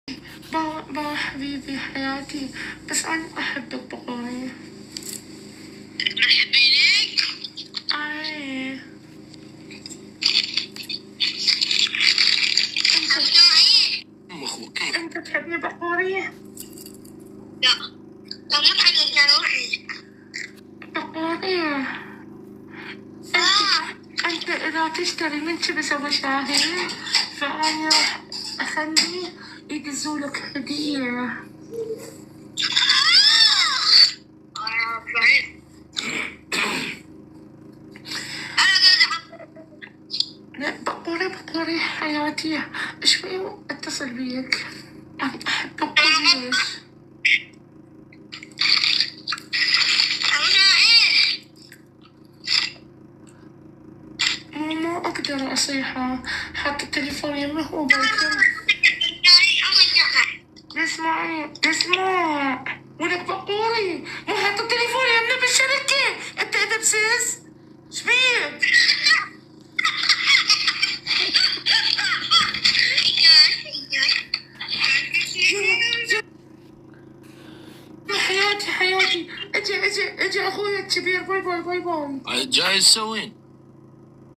با حبيبي حياتي، بس أنا أحبك بقولي. بحبينك؟ أي أنت تحبني بقولي؟ لا لا مو تحبني يا روحي. بقولي أنت إذا تشتري من شبس أبو شاهين فأنا راح أخلي يدزولك هدية. لا بقولي حياتي، شوي أتصل بيك، أنا أحبك كلش. ما أقدر أصيحه، حط التليفون يمه هو باكر. اسمع ولك بقولي مو حط التليفون يمه بالشبكة، أنت إذا بسيس شبيك؟ حياتي اجي اخوي الكبير، باي باي باي باي. جاي تسوين؟